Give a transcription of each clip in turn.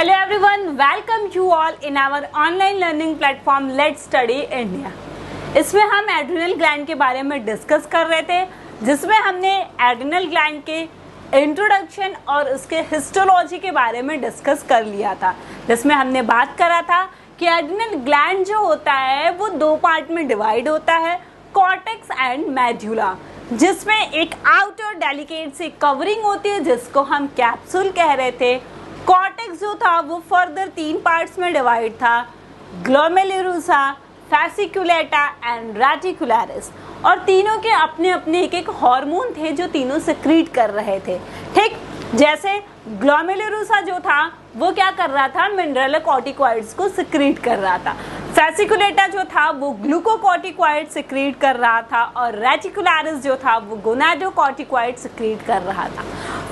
Hello everyone, welcome you all in our online learning platform Let's Study India। इसमें हम adrenal gland के बारे में डिस्कस कर रहे थे, जिसमें हमने एड्रिनल ग्लैंड के इंट्रोडक्शन और उसके हिस्टोलॉजी के बारे में डिस्कस कर लिया था, जिसमें हमने बात करा था कि एड्रिनल ग्लैंड जो होता है वो दो पार्ट में डिवाइड होता है, कॉर्टेक्स एंड मेडुला, जिसमें एक आउटर डेलिकेट सी कवरिंग होती है जिसको हम कैप्सूल कह रहे थे। कॉर्टेक्स जो था वो फर्दर तीन पार्ट्स में डिवाइड था, ग्लोमेरुलसा, फैसिकुलेटा एंड रेटिकुलरिस, और तीनों के अपने अपने एक एक हार्मोन थे जो तीनों सिक्रीट कर रहे थे। ठीक, जैसे ग्लोमेरुलसा जो था वो क्या कर रहा था, मिनरलोकॉर्टिकॉइड्स को सिक्रीट कर रहा था। फैसिकुलेटा जो था वो ग्लूकोकॉर्टिकॉइड सिक्रीट कर रहा था, और रेटिकुलरिस जो था वो गोनाडोकॉर्टिकॉइड सिक्रीट कर रहा था।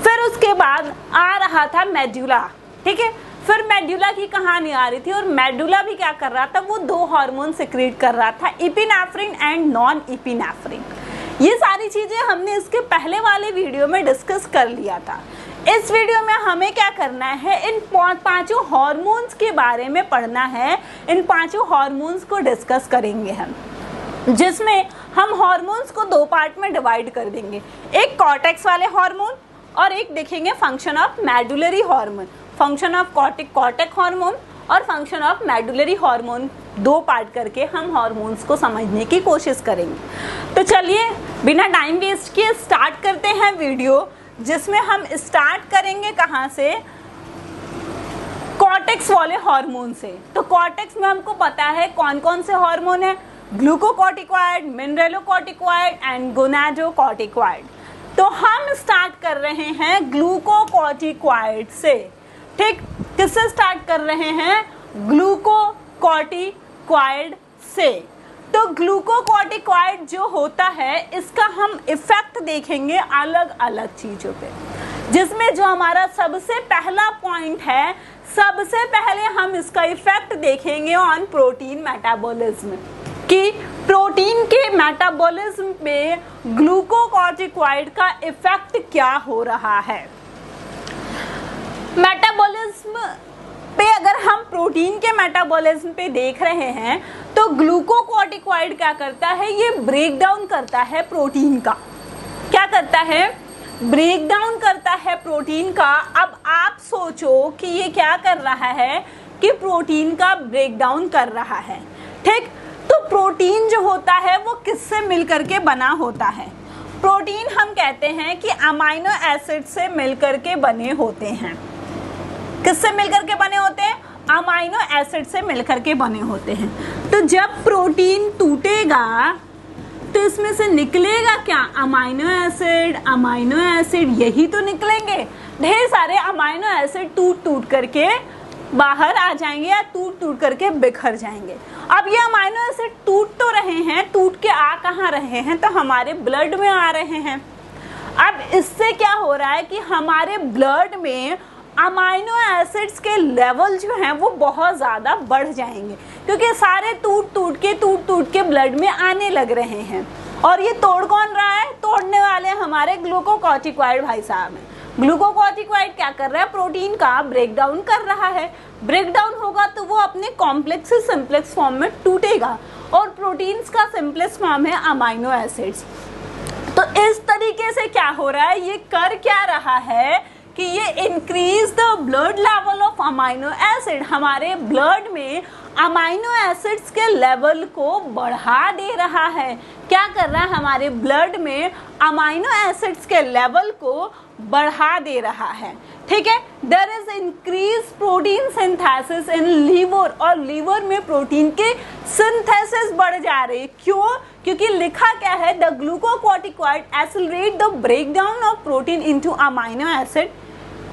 फिर उसके बाद आ रहा था मेडुला। ठीक है, फिर मेडुला की कहानी आ रही थी, और मेडुला भी क्या कर रहा था, वो दो हार्मोन सिक्रीट कर रहा था, एपिनेफ्रिन एंड नॉन एपिनेफ्रिन। ये सारी चीजें हमने इसके पहले वाले वीडियो में डिस्कस कर लिया था। इस वीडियो में हमें क्या करना है, इन पांचों हार्मोन्स के बारे में पढ़ना है। इन पांचों हार्मोन्स को डिस्कस करेंगे हम, जिसमें हम हार्मोन्स को दो पार्ट में डिवाइड कर देंगे, एक कॉर्टेक्स वाले हार्मोन और एक देखेंगे function of medullary hormone. Function of cortex hormone और फंक्शन ऑफ मेडुलरी हार्मोन, दो पार्ट करके हम हार्मोन्स को समझने की कोशिश करेंगे। तो चलिए बिना टाइम वेस्ट किए स्टार्ट करते हैं वीडियो, जिसमें हम स्टार्ट करेंगे कहाँ से, कॉर्टेक्स वाले हार्मोन से। तो कॉर्टेक्स में हमको पता है कौन कौन से हार्मोन है, ग्लूकोकॉर्टिकॉइड, मिनरलोकॉर्टिकॉइड एंड गोनाडोकॉर्टिकॉइड। तो हम स्टार्ट कर रहे हैं ग्लूकोकॉर्टिकॉइड से। ठीक, किससे स्टार्ट कर रहे हैं, ग्लूकोकॉर्टिकॉइड से। तो ग्लूकोकॉर्टिकॉइड जो होता है इसका हम इफेक्ट देखेंगे अलग अलग चीजों पे, जिसमें जो हमारा सबसे पहला पॉइंट है, सबसे पहले हम इसका इफेक्ट देखेंगे ऑन प्रोटीन मेटाबॉलिज्म, कि प्रोटीन के मेटाबॉलिज्म पे ग्लूकोकॉर्टिकॉइड का इफेक्ट क्या हो रहा है। मेटाबॉलिज्म पे अगर हम प्रोटीन के मेटाबॉलिज्म पे देख रहे हैं तो ग्लूकोकॉर्टिकॉइड क्या करता है, ये ब्रेक डाउन करता है प्रोटीन का। क्या करता है, ब्रेक डाउन करता है प्रोटीन का। अब आप सोचो कि ये क्या कर रहा है, कि प्रोटीन का ब्रेक डाउन कर रहा है। ठीक, तो प्रोटीन जो होता है वो किससे मिलकर के बना होता है, प्रोटीन हम कहते हैं कि अमाइनो एसिड से मिलकर के बने होते हैं। किससे मिलकर के बने होते हैं, अमाइनो एसिड से मिलकर के बने होते हैं। तो जब प्रोटीन टूटेगा तो इसमें से निकलेगा क्या, अमाइनो एसिड यही तो निकलेंगे। ढेर सारे अमाइनो एसिड टूट टूट करके बाहर आ जाएंगे या टूट टूट करके बिखर जाएंगे। अब ये अमाइनो एसिड टूट तो रहे हैं, टूट के आ कहाँ रहे हैं, तो हमारे ब्लड में आ रहे हैं। अब इससे क्या हो रहा है कि हमारे ब्लड में अमाइनो एसिड्स के लेवल जो हैं वो बहुत ज़्यादा बढ़ जाएंगे, क्योंकि सारे टूट टूट के ब्लड में आने लग रहे हैं। और ये तोड़ कौन रहा है, तोड़ने वाले हमारे ग्लूकोकॉर्टिकॉइड भाई साहब हैं। ग्लूकोकॉर्टिकॉइड क्या कर रहा है, प्रोटीन का ब्रेक डाउन कर रहा है। ब्रेक डाउन होगा तो वो अपने कॉम्प्लेक्स से सिंपलेक्स फॉर्म में टूटेगा, और प्रोटीन्स का सिंपलेक्स फॉर्म है अमाइनो एसिड्स। तो इस तरीके से क्या हो रहा है, ये कर क्या रहा है कि ये increase the blood level of amino acid, हमारे ब्लड में अमाइनो एसिड्स के लेवल को बढ़ा दे रहा है। क्या कर रहा है, हमारे ब्लड में अमाइनो एसिड्स के लेवल को बढ़ा दे रहा है। ठीक है, there is increase protein synthesis in liver, और लीवर में प्रोटीन के सिंथेसिस बढ़ जा रही है। क्यों, क्योंकि लिखा क्या है, the glucocorticoid accelerate the break down of protein into amino acid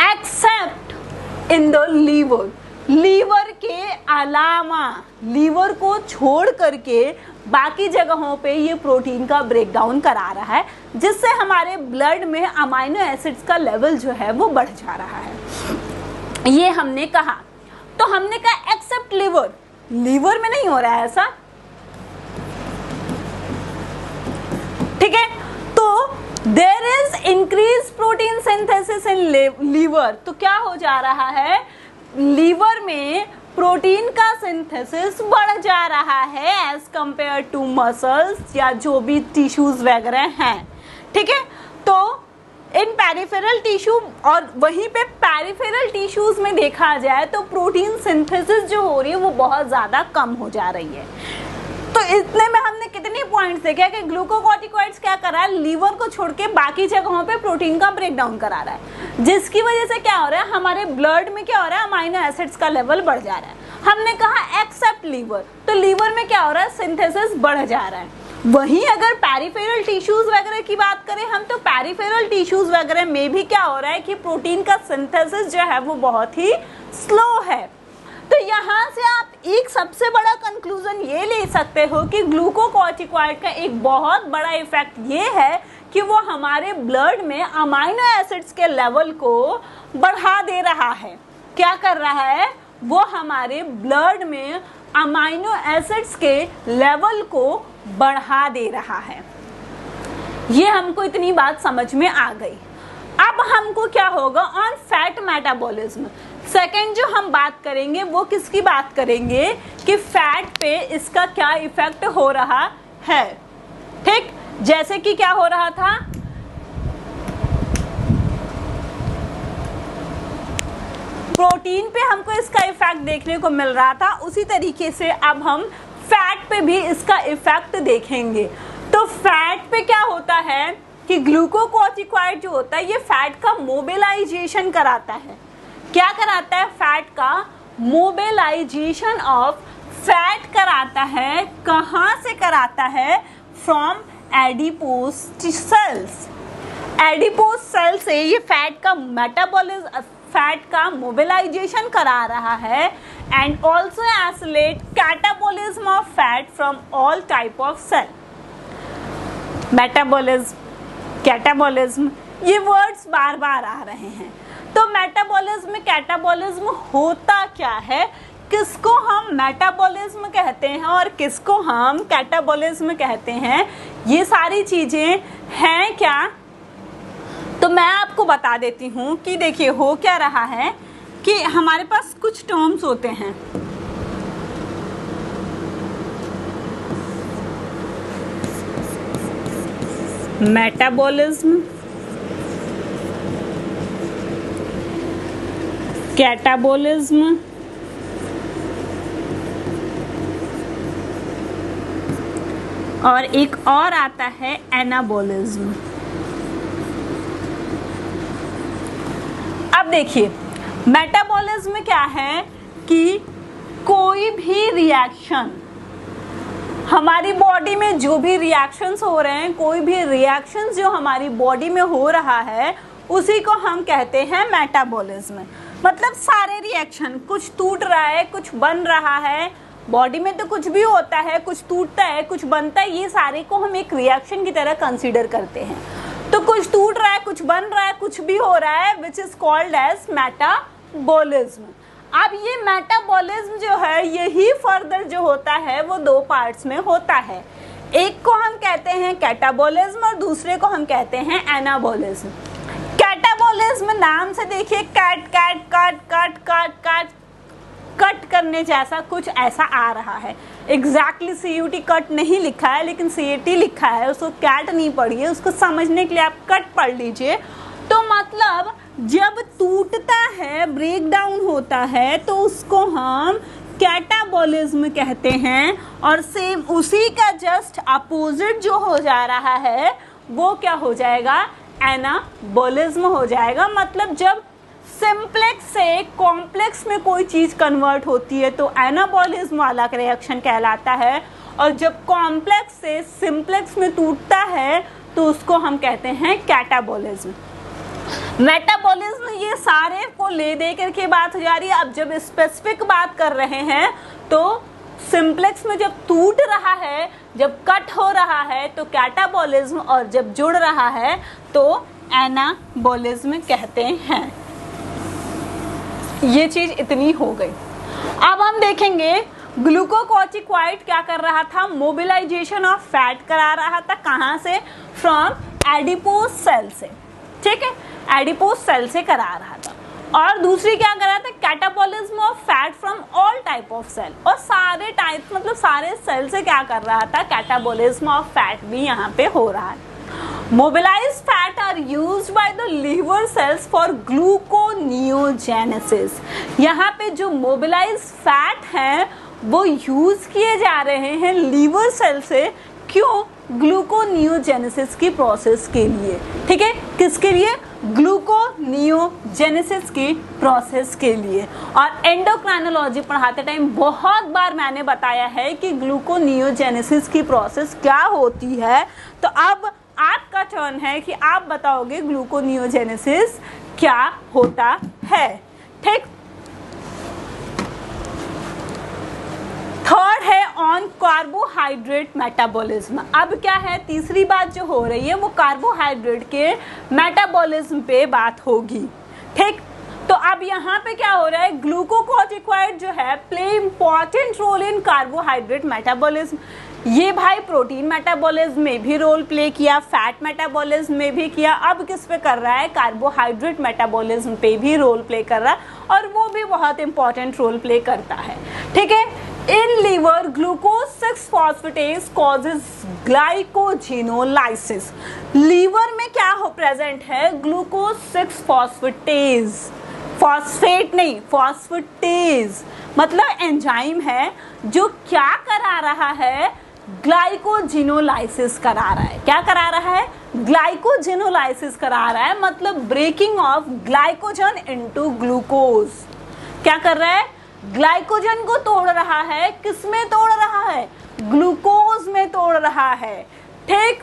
except in the liver. Liver के अलावा, लीवर को छोड़ करके बाकी जगहों पे ये प्रोटीन का ब्रेक डाउन करा रहा है, जिससे हमारे ब्लड में अमाइनो एसिड्स का लेवल जो है वो बढ़ जा रहा है। ये हमने कहा। तो हमने कहा एक्सेप्ट लीवर, लीवर में नहीं हो रहा है ऐसा। ठीक है, तो there is increase protein synthesis in liver. तो क्या हो जा रहा है, लीवर में प्रोटीन का सिंथेसिस बढ़ जा रहा है एज कंपेयर टू मसल्स या जो भी टिश्यूज वगैरह हैं, ठीक है। तो इन पेरिफेरल टिश्यू और वहीं पे पेरिफेरल टिश्यूज में देखा जाए तो प्रोटीन सिंथेसिस जो हो रही है वो बहुत ज़्यादा कम हो जा रही है। तो इतने में हमने कितने पॉइंट्स देखे कि ग्लूकोकॉर्टिकॉइड्स क्या कर रहा है, लीवर को छोड़ के बाकी जगहों पे प्रोटीन का ब्रेक डाउन करा रहा है, जिसकी वजह से क्या हो रहा है, हमारे ब्लड में क्या हो रहा है, अमाइनो एसिड्स का लेवल बढ़ जा रहा है। हमने कहा एक्सेप्ट लीवर, तो लीवर में क्या हो रहा है, सिंथेसिस बढ़ जा रहा है। वहीं अगर पेरिफेरल टिश्यूज वगैरह की बात करें हम, तो पेरिफेरल टिश्यूज वगैरह में भी क्या हो रहा है कि प्रोटीन का सिंथेसिस जो है वो बहुत ही स्लो है। तो यहाँ से आप एक सबसे बड़ा कंक्लूजन ये ले सकते हो कि ग्लूकोकॉर्टिकॉइड का एक बहुत बड़ा इफेक्ट ये है कि वो हमारे ब्लड में अमाइनो एसिड्स के लेवल को बढ़ा दे रहा है। क्या कर रहा है, वो हमारे ब्लड में अमाइनो एसिड्स के लेवल को बढ़ा दे रहा है। ये हमको इतनी बात समझ में आ गई। अब हमको क्या होगा, ऑन फैट मेटाबॉलिज्म सेकेंड जो हम बात करेंगे वो किसकी बात करेंगे कि फैट पे इसका क्या इफेक्ट हो रहा है। ठीक, जैसे कि क्या हो रहा था, प्रोटीन पे हमको इसका इफेक्ट देखने को मिल रहा था, उसी तरीके से अब हम फैट पे भी इसका इफेक्ट देखेंगे। तो फैट पे क्या होता है कि ग्लूकोकॉर्टिकॉइड जो होता है ये फैट का मोबिलाइजेशन कराता है। क्या कराता है, फैट का मोबिलाइजेशन ऑफ फैट कराता है। कहाँ से कराता है, from adipose cells. Adipose cell से ये फैट का मेटाबॉलिज्म, फैट का मोबिलाइजेशन करा रहा है and also accelerate catabolism of fat from all type of cell. Metabolism, catabolism, ये वर्ड्स बार बार आ रहे हैं। तो मेटाबॉलिज्म, कैटाबॉलिज्म होता क्या है, किसको हम मेटाबॉलिज्म कहते हैं और किसको हम कैटाबॉलिज्म कहते हैं, ये सारी चीजें हैं क्या, तो मैं आपको बता देती हूँ कि देखिए हो क्या रहा है कि हमारे पास कुछ टर्म्स होते हैं। मेटाबॉलिज्म, कैटाबॉलिज्म, और एक और आता है एनाबॉलिज्म। अब देखिए मेटाबॉलिज्म क्या है कि कोई भी रिएक्शन, हमारी बॉडी में जो भी रिएक्शंस हो रहे हैं, कोई भी रिएक्शंस जो हमारी बॉडी में हो रहा है उसी को हम कहते हैं मेटाबॉलिज्म। मतलब सारे रिएक्शन, कुछ टूट रहा है, कुछ बन रहा है, बॉडी में तो कुछ भी होता है, कुछ टूटता है, कुछ बनता है, ये सारे को हम एक रिएक्शन की तरह कंसीडर करते हैं। तो कुछ टूट रहा है, कुछ बन रहा है, कुछ भी हो रहा है, which is called as metabolism. अब ये मेटाबॉलिज्म जो है यही फर्दर जो होता है वो दो पार्ट्स में होता है। एक को हम कहते हैं कैटाबॉलिज्म और दूसरे को हम कहते हैं एनाबॉलिज्म। कैटाबॉलिज्म नाम से देखिए cat cat cut cut cut cut cut करने जैसा कुछ ऐसा आ रहा है। एग्जैक्टली CUT कट नहीं लिखा है लेकिन CAT लिखा है, उसको कैट नहीं पढ़िए, उसको समझने के लिए आप कट पढ़ लीजिए। तो मतलब जब टूटता है, ब्रेक डाउन होता है, तो उसको हम कैटाबॉलिज्म कहते हैं। और सेम उसी का जस्ट अपोजिट जो हो जा रहा है वो क्या हो जाएगा, एनाबॉलिज्म हो जाएगा। मतलब जब सिंप्लेक्स से कॉम्प्लेक्स में कोई चीज कन्वर्ट होती है तो एनाबॉलिज्म वाला रिएक्शन कहलाता है, और जब कॉम्प्लेक्स से सिंप्लेक्स में टूटता है तो उसको हम कहते हैं कैटाबॉलिज्म। मेटाबॉलिज्म ये सारे को ले दे करके बात हो जा रही है। अब जब स्पेसिफिक बात कर रहे हैं तो सिंप्लेक्स में जब टूट रहा है, जब कट हो रहा है तो कैटाबॉलिज्म, और जब जुड़ रहा है तो एनाबॉलिज्म कहते हैं। ये चीज इतनी हो गई। अब हम देखेंगे ग्लूकोकॉर्टिकॉइड क्या कर रहा था, मोबिलाइजेशन ऑफ फैट करा रहा था। कहाँ से, फ्रॉम एडिपोज सेल से। ठीक है, एडिपोज सेल से करा रहा था। और दूसरी क्या कर रहा था, कैटाबॉलिज्म टाइप ऑफ सेल, और सारे टाइप मतलब सारे सेल से क्या कर रहा था, कैटाबोलिज्म ऑफ फैट भी यहाँ पे हो रहा है। Mobilized fat are used by the liver cells for gluconeogenesis। यहाँ पे जो mobilized fat है वो यूज किए जा रहे हैं लीवर सेल से, क्यों, ग्लूकोनियोजेनेसिस की प्रोसेस के लिए। ठीक है, किसके लिए, ग्लूकोनियोजेनेसिस की प्रोसेस के लिए। और एंडोक्राइनोलॉजी पढ़ाते टाइम बहुत बार मैंने बताया है कि ग्लूकोनियोजेनेसिस की प्रोसेस क्या होती है। तो अब आपका टर्न है कि आप बताओगे ग्लूकोनियोजेनेसिस क्या होता है। ठीक, थर्ड है ऑन कार्बोहाइड्रेट मेटाबॉलिज्म। अब क्या है, तीसरी बात जो हो रही है वो कार्बोहाइड्रेट के मेटाबॉलिज्म पे बात होगी। ठीक, तो अब यहाँ पे क्या हो रहा है, ग्लूकोकॉर्टिकॉइड जो है play important role in carbohydrate metabolism. ये भाई प्रोटीन मेटाबॉलिज्म में भी रोल प्ले किया, फैट मेटाबॉलिज्म में भी किया, अब किस पे कर रहा है, कार्बोहाइड्रेट मेटाबॉलिज्म पे भी रोल प्ले कर रहा है, और वो भी बहुत इंपॉर्टेंट रोल प्ले करता है। ठीक है, in liver glucose six phosphatase causes glycogenolysis. Liver में क्या हो प्रेजेंट है, ग्लूकोज 6-फॉस्फेटेज, फॉस्फेट नहीं फॉस्फेटेज, मतलब एंजाइम है जो क्या करा रहा है, ग्लाइकोजेनोलाइसिस करा रहा है। क्या करा रहा है, ग्लाइकोजेनोलाइसिस करा रहा है, मतलब breaking off glycogen into glucose. क्या कर रहा है, ग्लाइकोजन को तोड़ रहा है, किसमें तोड़ रहा है, ग्लूकोज में तोड़ रहा है। ठीक,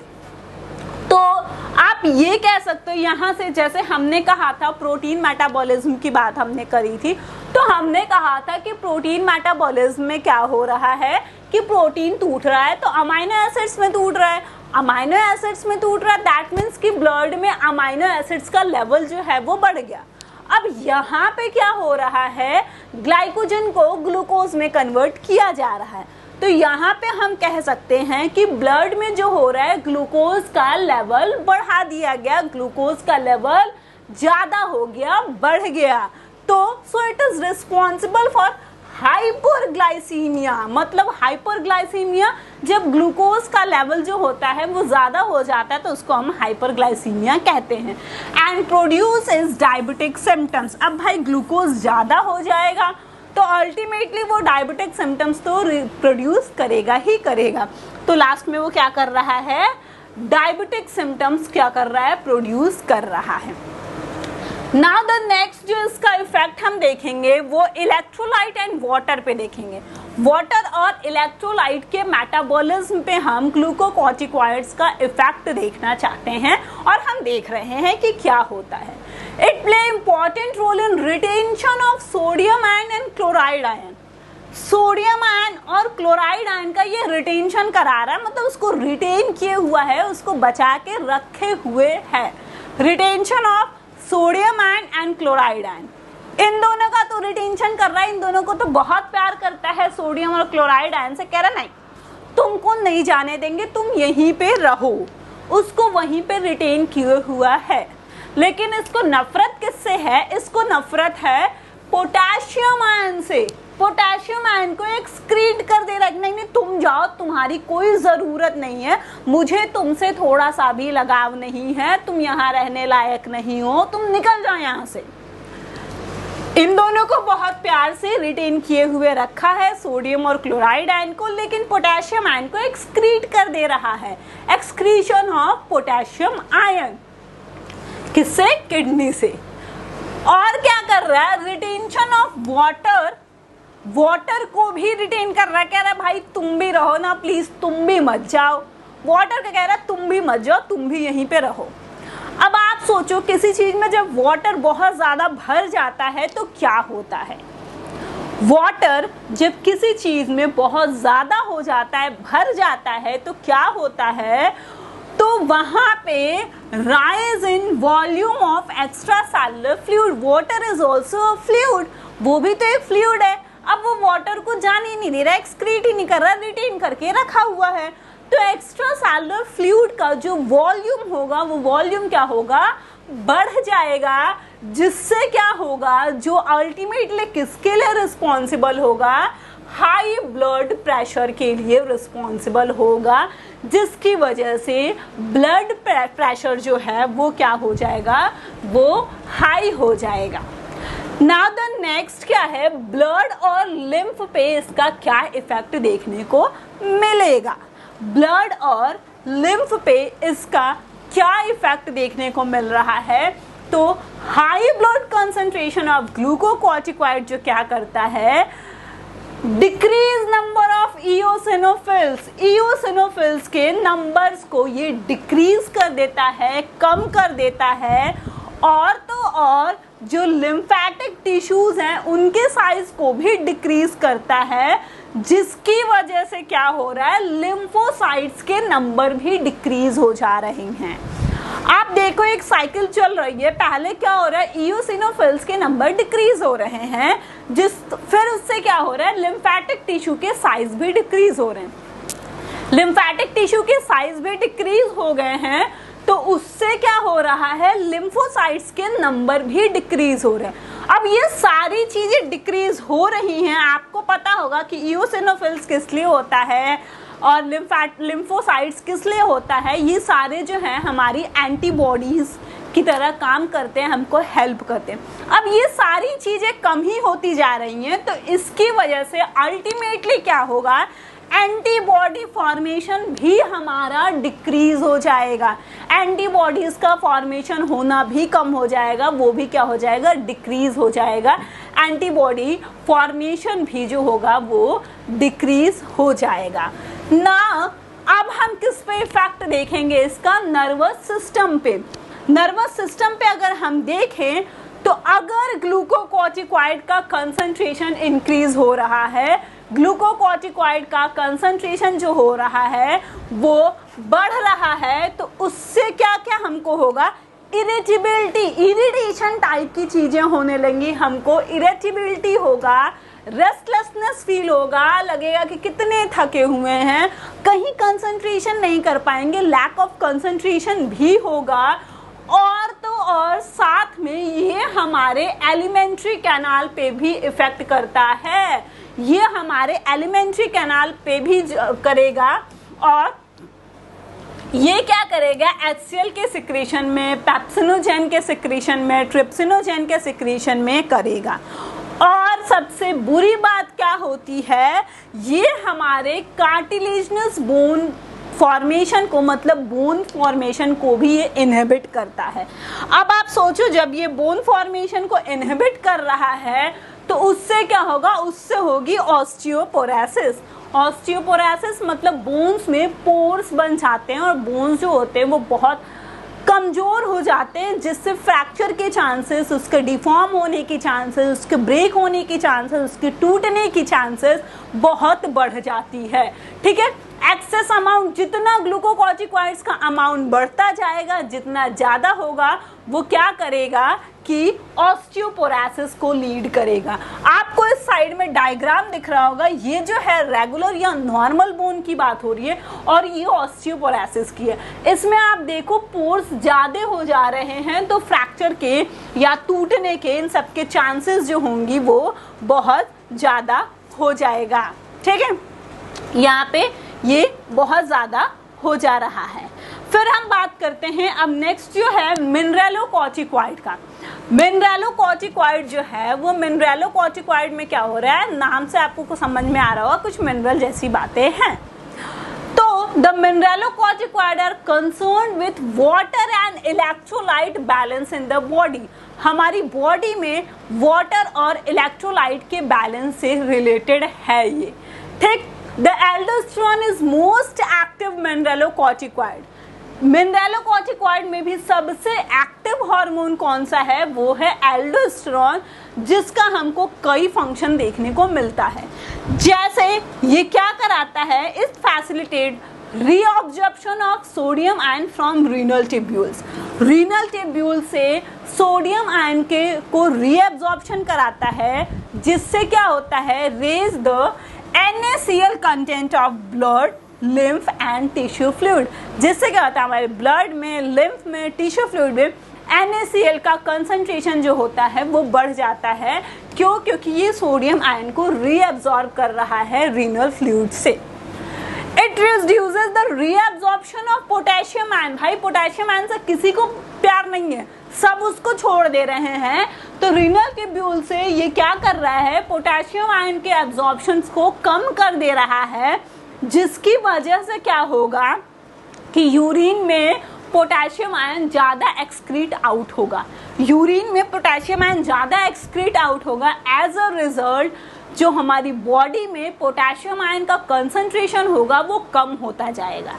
तो आप ये कह सकते हो यहाँ से, जैसे हमने कहा था प्रोटीन मेटाबॉलिज्म की बात हमने करी थी, तो हमने कहा था कि प्रोटीन मेटाबॉलिज्म में क्या हो रहा है कि प्रोटीन टूट रहा है, तो अमाइनो एसिड्स में टूट रहा है, अमाइनो एसिड्स में टूट रहा है, दैट मीन्स कि ब्लड में अमाइनो एसिड्स का लेवल जो है वो बढ़ गया। अब यहाँ पे क्या हो रहा है, ग्लाइकोजन को ग्लूकोज में कन्वर्ट किया जा रहा है, तो यहाँ पे हम कह सकते हैं कि ब्लड में जो हो रहा है ग्लूकोज का लेवल बढ़ा दिया गया, ग्लूकोज का लेवल ज्यादा हो गया, बढ़ गया, तो so it is responsible for hyperglycaemia. मतलब हाइपरग्लाइसीमिया, जब ग्लूकोज का लेवल जो होता है वो ज्यादा हो जाता है तो उसको हम हाइपरग्लाइसीमिया कहते हैं। And produce is diabetic symptoms. अब भाई ग्लूकोज ज्यादा हो जाएगा तो अल्टीमेटली वो डायबिटिक सिम्टम्स तो प्रोड्यूस करेगा ही करेगा, तो लास्ट में वो क्या कर रहा है, डायबिटिक सिम्टम्स क्या कर रहा है, प्रोड्यूस कर रहा है। नाउ द नेक्स्ट जो इसका इफेक्ट हम देखेंगे वो इलेक्ट्रोलाइट एंड वाटर पे देखेंगे। वाटर और इलेक्ट्रोलाइट के मेटाबॉलिज्म पे हम ग्लूकोकॉर्टिकॉइड्स का इफेक्ट देखना चाहते हैं, और हम देख रहे हैं कि क्या होता है। It play important role in retention of sodium ion and chloride ion. Sodium ion और क्लोराइड आयन का ये रिटेंशन करा रहा है, मतलब उसको रिटेन किए हुआ है, उसको बचा के रखे हुए है। Retention of sodium ion and chloride ion, इन दोनों का तो रिटेंशन कर रहा है, इन दोनों को तो बहुत प्यार करता है सोडियम और क्लोराइड आयन से, कह रहा नहीं तुमको नहीं जाने देंगे, तुम यहीं पे रहो, उसको वहीं पे रिटेन किए हुआ है। लेकिन इसको नफरत किससे है, इसको नफरत है पोटेशियम आयन से। पोटेशियम आयन को एक्सक्रीट कर दे रहा है, नहीं नहीं तुम जाओ, तुम्हारी कोई जरूरत नहीं है, मुझे तुमसे थोड़ा सा भी लगाव नहीं है, तुम यहाँ रहने लायक नहीं हो, तुम निकल जाओ यहाँ से। इन दोनों को बहुत प्यार से रिटेन किए हुए रखा है सोडियम और क्लोराइड आयन को, लेकिन पोटेशियम आयन को एक्सक्रीट कर दे रहा है। एक्सक्रीशन ऑफ पोटेशियम आयन किससे, किडनी से। और क्या कर रहा है, रिटेंशन ऑफ वाटर, वाटर को भी रिटेन कर रहा है, कह रहा है भाई तुम भी रहो ना प्लीज, तुम भी मत जाओ। वाटर का कह रहा है तुम भी मत जाओ, तुम भी यहीं पे रहो। अब आप सोचो किसी चीज में जब वाटर बहुत ज्यादा भर जाता है तो क्या होता है, वाटर जब किसी चीज में बहुत ज्यादा हो जाता है, भर जाता है, तो क्या होता है, तो वहां पे rise in volume of extra cellular fluid. Water is also a fluid, वो भी तो एक फ्लूइड है। अब वो वाटर को जाने ही नहीं दे रहा, एक्सक्रीट ही नहीं कर रहा, रिटेन करके रखा हुआ है, तो एक्स्ट्रा सेलुलर फ्लूइड का जो वॉल्यूम होगा वो वॉल्यूम क्या होगा, बढ़ जाएगा, जिससे क्या होगा, जो अल्टीमेटली किसके लिए रिस्पॉन्सिबल होगा, हाई ब्लड प्रेशर के लिए रिस्पॉन्सिबल होगा, जिसकी वजह से ब्लड प्रेशर जो है वो क्या हो जाएगा, वो हाई हो जाएगा। नाउ द नेक्स्ट क्या है, ब्लड और लिम्फ पे इसका क्या इफेक्ट देखने को मिलेगा। ब्लड और लिम्फ पे इसका क्या इफेक्ट देखने को मिल रहा है, तो high blood concentration of glucocorticoid जो क्या करता है, decrease number of eosinophils, eosinophils के नंबर्स को ये डिक्रीज कर देता है, कम कर देता है, और तो और जो लिम्फेटिक टिश्यूज हैं उनके साइज को भी डिक्रीज करता है, जिसकी वजह से क्या हो रहा है, लिम्फोसाइट्स के नंबर भी डिक्रीज हो जा रहे हैं। आप देखो एक साइकिल चल रही है, पहले क्या हो रहा है, इओसिनोफिल्स के नंबर डिक्रीज हो रहे हैं, फिर उससे क्या हो रहा है, लिम्फेटिक टिश्यू के साइज भी डिक्रीज हो रहे हैं। लिम्फेटिक टिश्यू के साइज भी डिक्रीज हो गए हैं, तो उससे क्या हो रहा है, लिम्फोसाइट्स के नंबर भी डिक्रीज हो रहे हैं। अब ये सारी चीजें डिक्रीज हो रही हैं, आपको पता होगा कि इओसिनोफिल्स किस लिए होता है और लिम्फोसाइट्स किस लिए होता है, ये सारे जो हैं हमारी एंटीबॉडीज की तरह काम करते हैं, हमको हेल्प करते हैं। अब ये सारी चीजें कम ही होती जा रही हैं, तो इसकी वजह से अल्टीमेटली क्या होगा, एंटीबॉडी फॉर्मेशन भी हमारा डिक्रीज हो जाएगा, एंटीबॉडीज का फॉर्मेशन होना भी कम हो जाएगा, वो भी क्या हो जाएगा, डिक्रीज हो जाएगा, एंटीबॉडी फॉर्मेशन भी जो होगा वो डिक्रीज हो जाएगा ना। अब हम किस पे इफेक्ट देखेंगे इसका, नर्वस सिस्टम पे। नर्वस सिस्टम पे अगर हम देखें तो अगर ग्लूकोकॉर्टिकॉइड का कंसंट्रेशन इंक्रीज हो रहा है, ग्लूकोकॉर्टिकॉइड का कंसंट्रेशन जो हो रहा है वो बढ़ रहा है, तो उससे क्या क्या हमको होगा, इरिटेबिलिटी, इरिटेशन टाइप की चीजें होने लगेंगी, हमको इरिटेबिलिटी होगा, रेस्टलेसनेस फील होगा, लगेगा कि कितने थके हुए हैं, कहीं कंसंट्रेशन नहीं कर पाएंगे, लैक ऑफ कंसंट्रेशन भी होगा, और तो और साथ में ये हमारे एलिमेंट्री कैनाल पे भी इफेक्ट करता है, ये हमारे एलिमेंट्री कैनाल पे भी करेगा, और ये क्या करेगा, HCl के सिक्रीशन में, पेप्सिनोजेन के सिक्रीशन में, ट्रिप्सिनोजेन के सिक्रीशन में करेगा। और सबसे बुरी बात क्या होती है, ये हमारे कार्टिलेजनस बोन फॉर्मेशन को, मतलब बोन फॉर्मेशन को भी ये इनहिबिट करता है। अब आप सोचो, जब ये बोन फॉर्मेशन को इनहिबिट कर रहा है तो उससे क्या होगा, उससे होगी ऑस्टियोपोरोसिस। ऑस्टियोपोरोसिस मतलब बोन्स में पोर्स बन जाते हैं, और बोन्स जो होते हैं वो बहुत कमज़ोर हो जाते हैं, जिससे फ्रैक्चर के चांसेस, उसके डिफॉर्म होने की चांसेस, उसके ब्रेक होने की चांसेस, उसके टूटने की चांसेस बहुत बढ़ जाती है। ठीक है, एक्सेस अमाउंट, जितना ग्लूकोकॉर्टिकॉइड्स का अमाउंट बढ़ता जाएगा, जितना ज़्यादा होगा, वो क्या करेगा कि ऑस्टियोपोरोसिस को लीड करेगा। आपको इस साइड में डायग्राम दिख रहा होगा, ये जो है रेगुलर या नॉर्मल बोन की बात हो रही है, और ये ऑस्टियोपोरोसिस की है। इसमें आप देखो पोर्स ज़्यादा हो जा रहे हैं, तो फ्रैक्चर के या टूटने के, इन सब के चांसेस जो होंगी वो बहुत ज़्यादा हो जाएगा। ठीक है, यहाँ पे ये बहुत ज़्यादा हो जा रहा है। फिर हम बात करते हैं अब नेक्स्ट जो है मिनरलोकॉर्टिकॉइड का। मिनरलोकॉर्टिकॉइड जो है वो, मिनरलोकॉर्टिकॉइड में क्या हो रहा है, नाम से आपको कुछ समझ में आ रहा होगा, कुछ मिनरल जैसी बातें हैं। तो the mineralocorticoid are concerned with water and electrolyte balance in the body. हमारी बॉडी में वाटर और इलेक्ट्रोलाइट के बैलेंस से रिलेटेड है ये। ठीक, the aldosterone is most active mineralocorticoid. Mineralocorticoid में भी सबसे एक्टिव हार्मोन कौन सा है, वो है एल्डोस्टेरोन, जिसका हमको कई फंक्शन देखने को मिलता है। जैसे ये क्या कराता है, इस facilitate reabsorption of sodium ion from renal tubules. Renal tubule से सोडियम आयन के को रीअब्जॉर्प्शन कराता है, जिससे क्या होता है, raise the NaCl content of blood, lymph and tissue fluid. जिससे क्या होता है, हमारे ब्लड में, लिम्फ में, टिश्यू फ्लूइड में NaCl का कंसंट्रेशन जो होता है वो बढ़ जाता है। क्यों? क्योंकि ये सोडियम आयन को रीअब्सॉर्ब कर रहा है रीनल फ्लूइड से। It reduces the reabsorption of potassium ion. भाई पोटेशियम आयन से किसी को प्यार नहीं है, सब उसको छोड़ दे रहे हैं। तो रीनल ट्यूब्यूल से ये क्या कर रहा है, पोटेशियम आयन के एब्जॉर्प्शन को कम कर दे रहा है, जिसकी वजह से क्या होगा कि यूरिन में पोटेशियम आयन ज़्यादा एक्सक्रीट आउट होगा। यूरिन में पोटेशियम आयन ज़्यादा एक्सक्रीट आउट होगा। एज अ रिजल्ट जो हमारी बॉडी में पोटेशियम आयन का कंसंट्रेशन होगा वो कम होता जाएगा।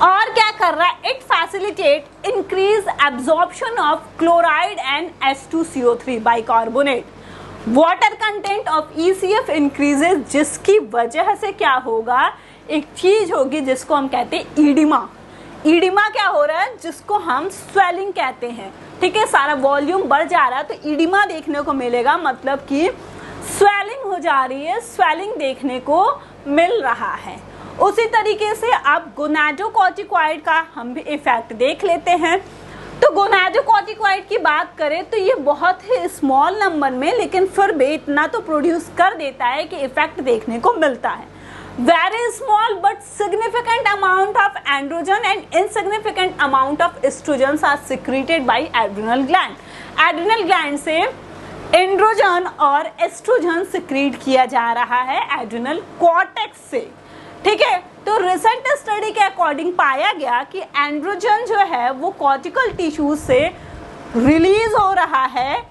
और क्या कर रहा है, it facilitate increase absorption of chloride and H2CO3 bicarbonate. Water content of ECF increases, जिसकी वजह से क्या होगा, एक चीज होगी जिसको हम कहते हैं ईडिमा। ईडिमा क्या हो रहा है, जिसको हम स्वेलिंग कहते हैं। ठीक है, सारा वॉल्यूम बढ़ जा रहा है तो ईडिमा देखने को मिलेगा, मतलब कि स्वेलिंग हो जा रही है, स्वेलिंग देखने को मिल रहा है। उसी तरीके से अब गोनाडोकॉर्टिकॉइड का हम भी इफेक्ट देख लेते हैं। तो गोनाडोकॉर्टिकॉइड की बात करें तो ये बहुत ही स्मॉल नंबर में, लेकिन फिर भी इतना तो प्रोड्यूस कर देता है कि इफेक्ट देखने को मिलता है। Very small but significant amount of androgen and insignificant amount of estrogens are secreted by adrenal gland. Adrenal gland से एंड्रोजन और एस्ट्रोजन सिक्रीट किया जा रहा है एड्रिनल कॉर्टेक्स से। ठीक है, तो रिसेंट स्टडी के अकॉर्डिंग पाया गया कि एंड्रोजन जो है वो कॉर्टिकल टिश्यूज से रिलीज हो रहा है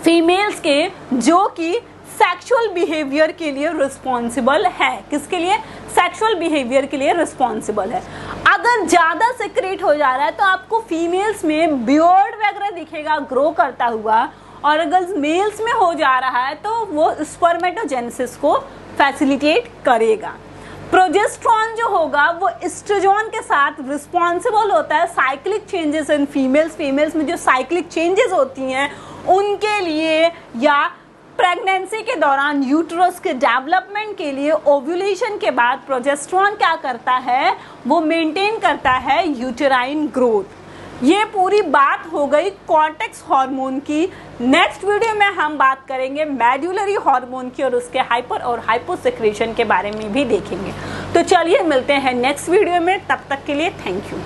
फीमेल्स के, जो कि सेक्सुअल बिहेवियर के लिए रिस्पॉन्सिबल है। किसके लिए? सेक्सुअल बिहेवियर के लिए रिस्पॉन्सिबल है। अगर ज्यादा सिक्रेट हो जा रहा है तो आपको फीमेल्स में बियर्ड वगैरह दिखेगा ग्रो करता हुआ, और अगर मेल्स में हो जा रहा है तो वो स्पर्मेटोजेनेसिस को फैसिलिटेट करेगा। प्रोजेस्टेरॉन जो होगा वो एस्ट्रोजन के साथ रिस्पॉन्सिबल होता है साइक्लिक चेंजेस इन फीमेल्स में जो साइक्लिक चेंजेस होती हैं उनके लिए, या प्रेगनेंसी के दौरान यूट्रस के डेवलपमेंट के लिए। ओव्यूलेशन के बाद प्रोजेस्टेरॉन क्या करता है, वो मेंटेन करता है यूटेराइन ग्रोथ। ये पूरी बात हो गई कॉर्टेक्स हार्मोन की। नेक्स्ट वीडियो में हम बात करेंगे मेड्यूलरी हार्मोन की और उसके हाइपर और हाइपो सेक्रेशन के बारे में भी देखेंगे। तो चलिए मिलते हैं नेक्स्ट वीडियो में, तब तक के लिए थैंक यू।